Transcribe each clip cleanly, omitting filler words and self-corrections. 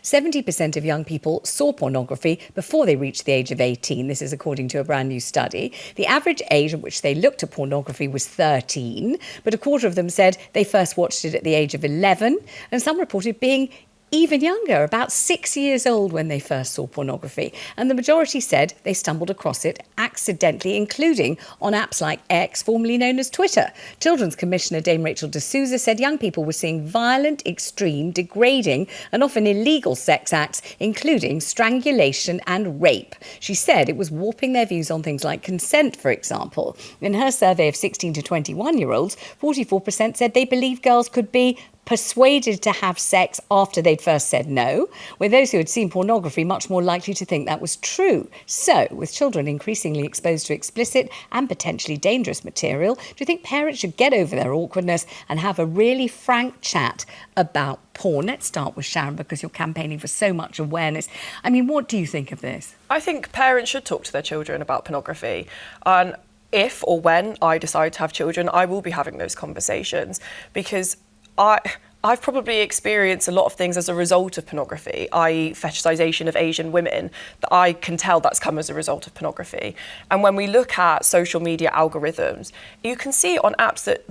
70% of young people saw pornography before they reached the age of 18. This is according to a brand new study. The average age at which they looked at pornography was 13, but a quarter of them said they first watched it at the age of 11, and some reported being even younger, about 6 years old when they first saw pornography. And the majority said they stumbled across it accidentally, including on apps like X, formerly known as Twitter. Children's Commissioner Dame Rachel de Souza said young people were seeing violent, extreme, degrading and often illegal sex acts, including strangulation and rape. She said it was warping their views on things like consent, for example. In her survey of 16 to 21-year-olds, 44% said they believed girls could be persuaded to have sex after they'd first said no, with those who had seen pornography much more likely to think that was true. So, with children increasingly exposed to explicit and potentially dangerous material, do you think parents should get over their awkwardness and have a really frank chat about porn? Let's start with Sharon, because you're campaigning for so much awareness. I mean, what do you think of this? I think parents should talk to their children about pornography. And if or when I decide to have children, I will be having those conversations, because I've probably experienced a lot of things as a result of pornography, i.e. fetishisation of Asian women, that I can tell that's come as a result of pornography. And when we look at social media algorithms, you can see on apps that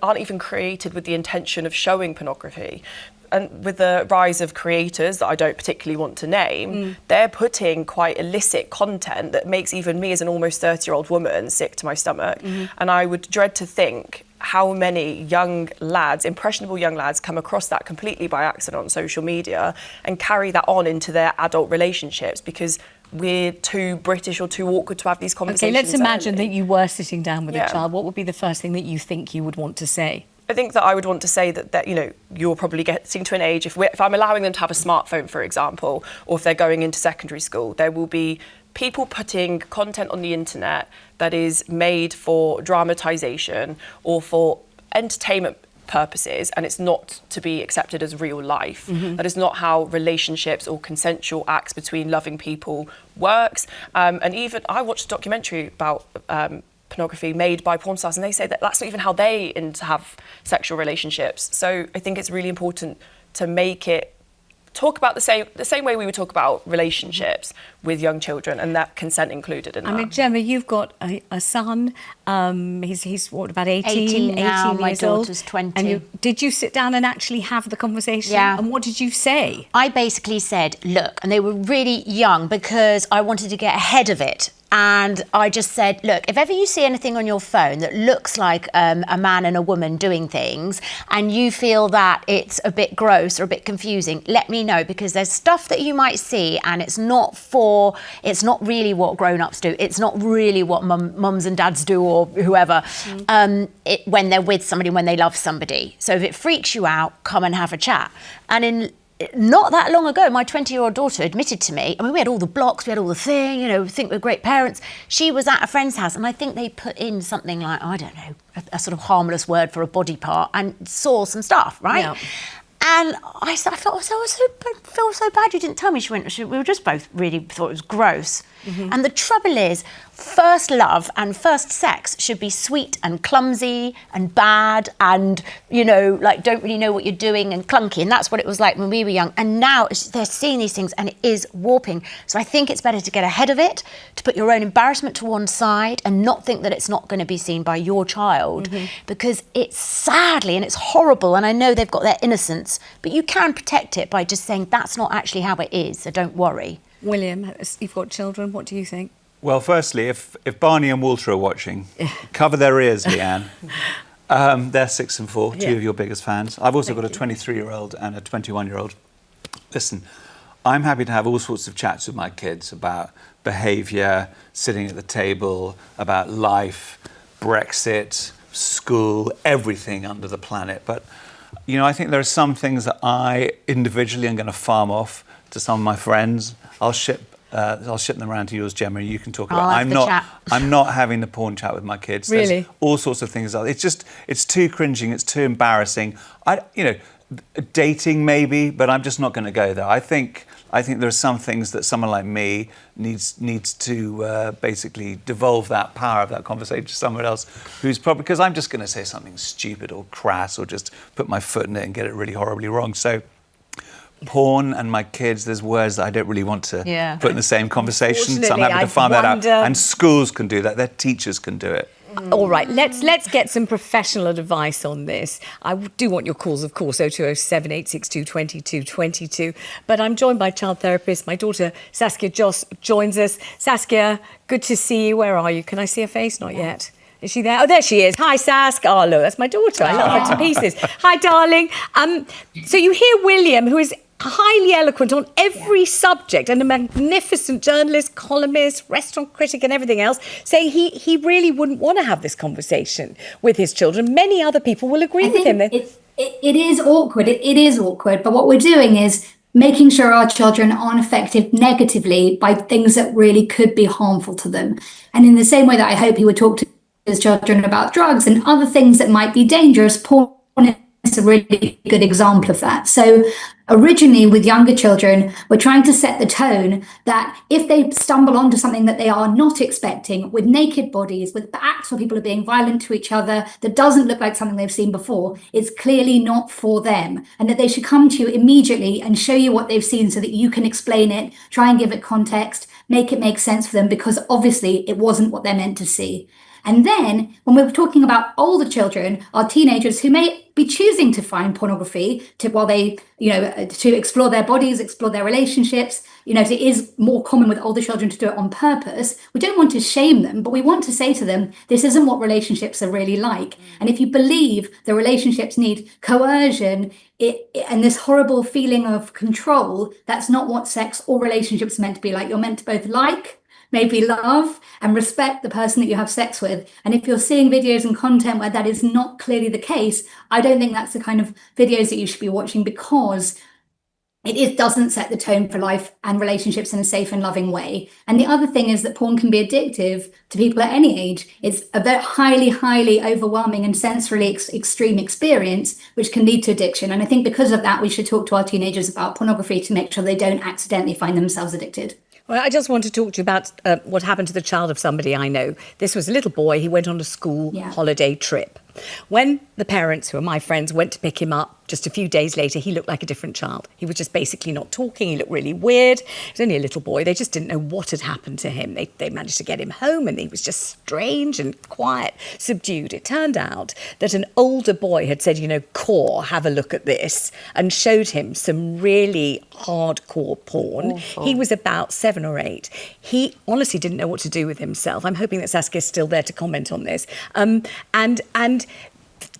aren't even created with the intention of showing pornography. And with the rise of creators that I don't particularly want to name, they're putting quite illicit content that makes even me as an almost 30-year-old woman sick to my stomach. And I would dread to think how many young lads, impressionable young lads, come across that completely by accident on social media and carry that on into their adult relationships because we're too British or too awkward to have these conversations. Okay, let's imagine that you were sitting down with a child. What would be the first thing that you think you would want to say? I think that I would want to say that you know, you're probably getting to an age, if I'm allowing them to have a smartphone, for example, or if they're going into secondary school, there will be people putting content on the internet that is made for dramatisation or for entertainment purposes, and it's not to be accepted as real life. That is not how relationships or consensual acts between loving people works. And even I watched a documentary about pornography made by porn stars, and they say that that's not even how they have sexual relationships. So I think it's really important to make it talk about the same way we would talk about relationships with young children, and that consent included in that. I mean, Jemma, you've got a son. He's what, about 18? 18 now. 18 my years old. daughter's 20. And did you sit down and actually have the conversation? Yeah. And what did you say? I basically said, look, and they were really young because I wanted to get ahead of it. And I just said, look, if ever you see anything on your phone that looks like a man and a woman doing things and you feel that it's a bit gross or a bit confusing, let me know, because there's stuff that you might see and it's not really what grown-ups do. It's not really what mums and dads do or whoever when they're with somebody, when they love somebody. So if it freaks you out, come and have a chat. And not that long ago, my 20-year-old daughter admitted to me, I mean, we had all the blocks, we had all the thing, you know, we think we're great parents. She was at a friend's house and I think they put in something like, I don't know, a sort of harmless word for a body part and saw some stuff, right? Yeah. And I felt so bad you didn't tell me. We were just both really thought it was gross. And the trouble is, first love and first sex should be sweet and clumsy and bad and, you know, like don't really know what you're doing and clunky. And that's what it was like when we were young. And now they're seeing these things and it is warping. So I think it's better to get ahead of it, to put your own embarrassment to one side and not think that it's not going to be seen by your child, because it's sadly and it's horrible. And I know they've got their innocence, but you can protect it by just saying that's not actually how it is, so don't worry. William, you've got children. What do you think? Well, firstly, if Barney and Walter are watching, cover their ears, Leanne. They're 6 and 4, two of your biggest fans. I've also got a 23-year-old and a 21-year-old. Listen, I'm happy to have all sorts of chats with my kids about behaviour, sitting at the table, about life, Brexit, school, everything under the planet. But, you know, I think there are some things that I individually am going to farm off to some of my friends. I'll ship them around to yours, Jemma. You can talk about. I'm not having the porn chat with my kids. Really, there's all sorts of things. It's too cringing. It's too embarrassing. Dating maybe, but I'm just not going to go there. I think there are some things that someone like me needs to basically devolve that power of that conversation to someone else who's probably, because I'm just going to say something stupid or crass or just put my foot in it and get it really horribly wrong. So porn and my kids, there's words that I don't really want to put in the same conversation. So I'm Unfortunately, happy to I find that out. wonder- And schools can do that. Their teachers can do it. All right, let's get some professional advice on this. I do want your calls, of course, 0207 862 2222. But I'm joined by child therapist. My daughter, Saskia Joss, joins us. Saskia, good to see you. Where are you? Can I see her face? Not yet. Is she there? Oh, there she is. Hi, Sask. Oh, look, that's my daughter. I love her to pieces. Hi, darling. So you hear William, who is highly eloquent on every subject and a magnificent journalist, columnist, restaurant critic and everything else, saying he really wouldn't want to have this conversation with his children. Many other people will agree with him. It is awkward. It is awkward. But what we're doing is making sure our children aren't affected negatively by things that really could be harmful to them. And in the same way that I hope he would talk to his children about drugs and other things that might be dangerous, porn is a really good example of that. So originally with younger children, we're trying to set the tone that if they stumble onto something that they are not expecting, with naked bodies, with acts where people are being violent to each other, that doesn't look like something they've seen before, it's clearly not for them. And that they should come to you immediately and show you what they've seen so that you can explain it, try and give it context, make it make sense for them, because obviously it wasn't what they're meant to see. And then when we're talking about older children, our teenagers who may be choosing to find pornography while they, to explore their bodies, explore their relationships, it is more common with older children to do it on purpose. We don't want to shame them, but we want to say to them, this isn't what relationships are really like. And if you believe the relationships need coercion and this horrible feeling of control, that's not what sex or relationships are meant to be like. You're meant to both maybe love and respect the person that you have sex with. And if you're seeing videos and content where that is not clearly the case, I don't think that's the kind of videos that you should be watching, because it doesn't set the tone for life and relationships in a safe and loving way. And the other thing is that porn can be addictive to people at any age. It's a very highly, highly overwhelming and sensorily extreme experience, which can lead to addiction. And I think because of that, we should talk to our teenagers about pornography to make sure they don't accidentally find themselves addicted. Well, I just want to talk to you about what happened to the child of somebody I know. This was a little boy. He went on a school holiday trip. When the parents, who are my friends, went to pick him up just a few days later, he looked like a different child. He was just basically not talking. He looked really weird. He was only a little boy. They just didn't know what had happened to him. They managed to get him home and he was just strange and quiet, subdued. It turned out that an older boy had said, Core, have a look at this, and showed him some really hardcore porn. Awful. He was about 7 or 8. He honestly didn't know what to do with himself. I'm hoping that Saskia's still there to comment on this. And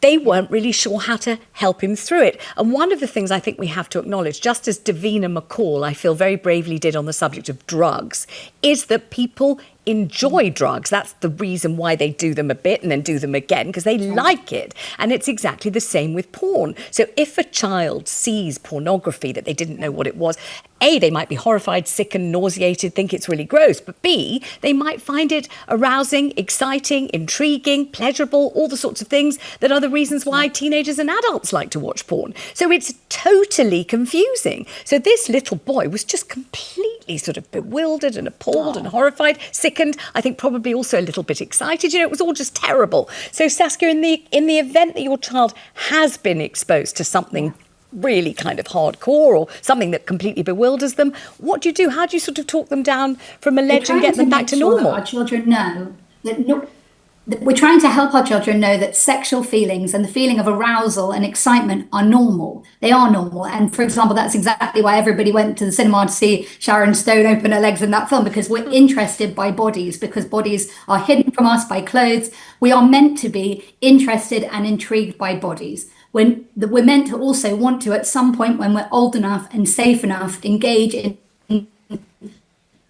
they weren't really sure how to help him through it. And one of the things I think we have to acknowledge, just as Davina McCall, I feel, very bravely did on the subject of drugs, is that people enjoy drugs. That's the reason why they do them a bit and then do them again, because they like it. And it's exactly the same with porn. So if a child sees pornography that they didn't know what it was, A, they might be horrified, sick and nauseated, think it's really gross, but B, they might find it arousing, exciting, intriguing, pleasurable, all the sorts of things that are the reasons why teenagers and adults like to watch porn. So it's totally confusing. So this little boy was just completely sort of bewildered and appalled and horrified, sickened, I think probably also a little bit excited. It was all just terrible. So Saskia, in the event that your child has been exposed to something really kind of hardcore or something that completely bewilders them, what do you do? How do you sort of talk them down from a ledge and get them back to normal? Our children know that we're trying to help our children know that sexual feelings and the feeling of arousal and excitement are normal. They are normal. And for example, that's exactly why everybody went to the cinema to see Sharon Stone open her legs in that film, because we're interested by bodies, because bodies are hidden from us by clothes. We are meant to be interested and intrigued by bodies. When we're meant to also want to, at some point when we're old enough and safe enough, engage in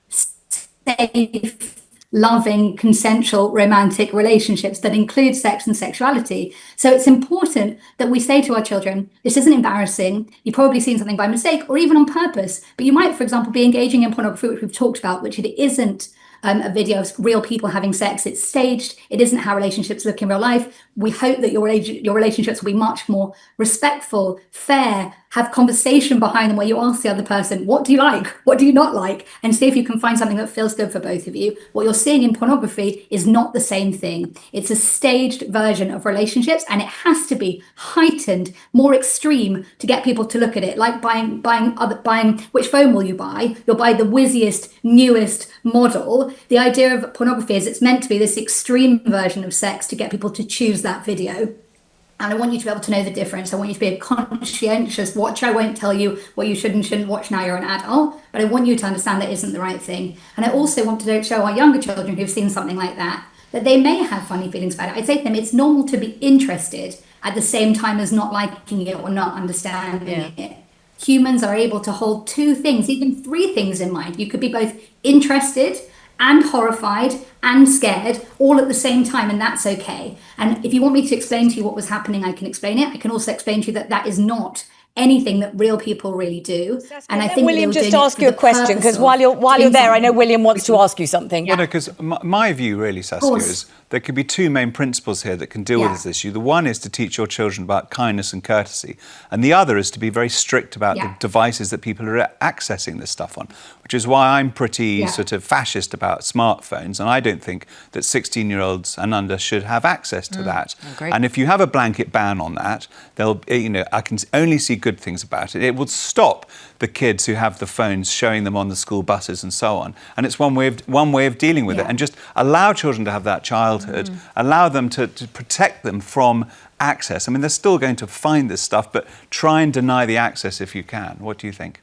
safe, loving, consensual, romantic relationships that include sex and sexuality. So it's important that we say to our children, this isn't embarrassing. You've probably seen something by mistake or even on purpose, but you might, for example, be engaging in pornography, which we've talked about, which it isn't a video of real people having sex. It's staged. It isn't how relationships look in real life. We hope that your relationships will be much more respectful, fair, have conversation behind them where you ask the other person, what do you like? What do you not like? And see if you can find something that feels good for both of you. What you're seeing in pornography is not the same thing. It's a staged version of relationships, and it has to be heightened, more extreme to get people to look at it. Like buying which phone will you buy? You'll buy the whizziest, newest model. The idea of pornography is it's meant to be this extreme version of sex to get people to choose that video. And I want you to be able to know the difference. I want you to be a conscientious watcher. I won't tell you what you should and shouldn't watch now you're an adult, but I want you to understand that isn't the right thing. And I also want to show our younger children who've seen something like that they may have funny feelings about it. I'd say to them, it's normal to be interested at the same time as not liking it or not understanding it. Humans are able to hold two things, even three things in mind. You could be both interested and horrified and scared all at the same time, and that's okay. And if you want me to explain to you what was happening, I can explain it. I can also explain to you that that is not anything that real people really do. And I think William, just ask you a question, because while you're there, I know William wants to ask you something. Well, no, because my view really, Saskia, is there could be two main principles here that can deal with this issue. The one is to teach your children about kindness and courtesy, and the other is to be very strict about the devices that people are accessing this stuff on, which is why I'm pretty sort of fascist about smartphones, and I don't think that 16-year-olds and under should have access to that. And if you have a blanket ban on that, I can only see good things about it. It will stop the kids who have the phones showing them on the school buses and so on. And it's one way of dealing with it. And just allow children to have that childhood, allow them to protect them from access. I mean, they're still going to find this stuff, but try and deny the access if you can. What do you think?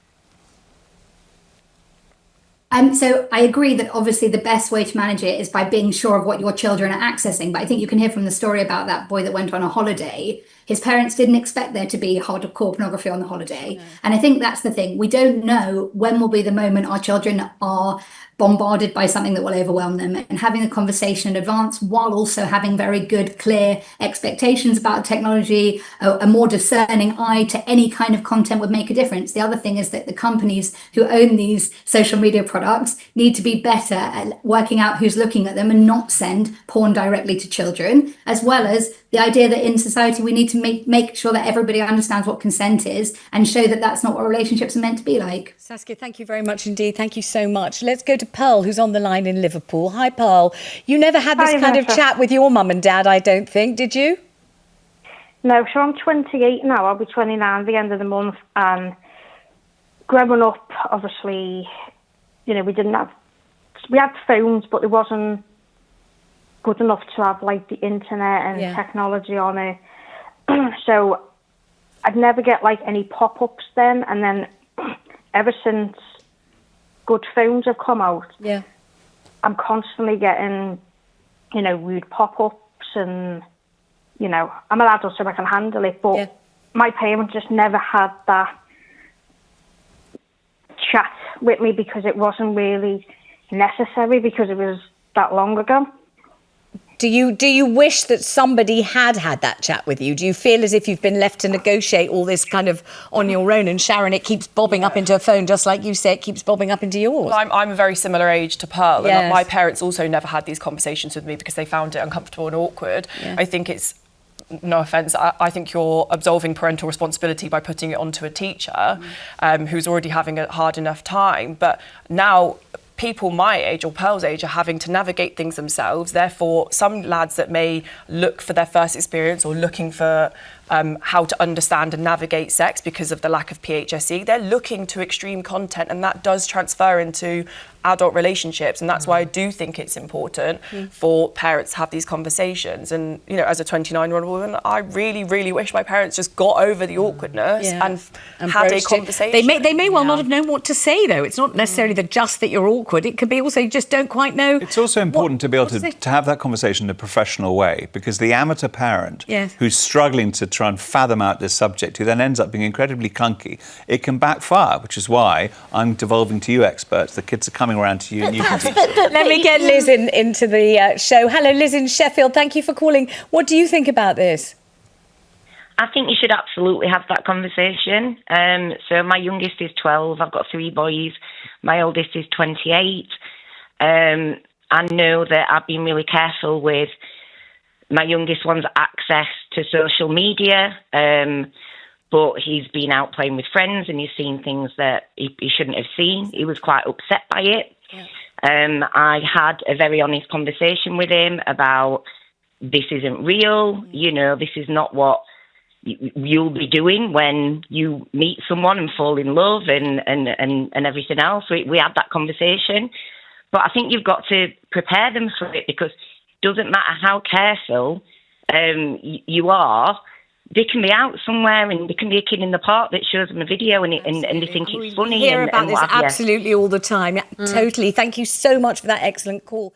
So I agree that obviously the best way to manage it is by being sure of what your children are accessing. But I think you can hear from the story about that boy that went on a holiday. His parents didn't expect there to be hardcore pornography on the holiday. No. And I think that's the thing. We don't know when will be the moment our children are bombarded by something that will overwhelm them, and having a conversation in advance while also having very good, clear expectations about technology, a more discerning eye to any kind of content would make a difference. The other thing is that the companies who own these social media products need to be better at working out who's looking at them and not send porn directly to children, as well as the idea that in society we need to make sure that everybody understands what consent is and show that that's not what relationships are meant to be like. Saskia, thank you very much indeed. Thank you so much. Let's go to Pearl, who's on the line in Liverpool. Hi, Pearl. You never had this kind of chat with your mum and dad, I don't think, did you? No, so I'm 28 now. I'll be 29 at the end of the month. And growing up, obviously, we had phones, but it wasn't good enough to have like the internet and technology on it. So I'd never get like any pop-ups then, and then ever since good phones have come out, I'm constantly getting rude pop-ups, and I'm an adult so I can handle it, but my parents just never had that chat with me because it wasn't really necessary because it was that long ago. Do you wish that somebody had that chat with you? Do you feel as if you've been left to negotiate all this kind of on your own? And Sharon, it keeps bobbing up into her phone, just like you say, it keeps bobbing up into yours. Well, I'm a very similar age to Pearl, and my parents also never had these conversations with me because they found it uncomfortable and awkward. I think it's, no offence, I think you're absolving parental responsibility by putting it onto a teacher who's already having a hard enough time. But now people my age or Pearl's age are having to navigate things themselves. Therefore, some lads that may look for their first experience or looking for how to understand and navigate sex because of the lack of PHSE, they're looking to extreme content, and that does transfer into adult relationships. And that's why I do think it's important for parents to have these conversations. And, as a 29-year-old woman, I really, really wish my parents just got over the awkwardness and had a conversation. They may well not have known what to say, though. It's not necessarily just that you're awkward. It could be also you just don't quite know. It's also important to be able to have that conversation in a professional way, because the amateur parent who's struggling to try and fathom out this subject, who then ends up being incredibly clunky, it can backfire, which is why I'm devolving to you experts. The kids are coming around to you and you can teach them. Let me get Liz into the show. Hello, Liz in Sheffield. Thank you for calling. What do you think about this? I think you should absolutely have that conversation. So my youngest is 12. I've got 3 boys. My oldest is 28. I know that I've been really careful with my youngest one's access to social media, but he's been out playing with friends and he's seen things that he shouldn't have seen. He was quite upset by it. Yeah. I had a very honest conversation with him about this isn't real, you know, this is not what you'll be doing when you meet someone and fall in love and everything else. We had that conversation. But I think you've got to prepare them for it, because it doesn't matter how careful you are, they can be out somewhere and there can be a kid in the park that shows them a video and they think it's funny. We hear about this what have you. absolutely all the time. Totally. Thank you so much for that excellent call.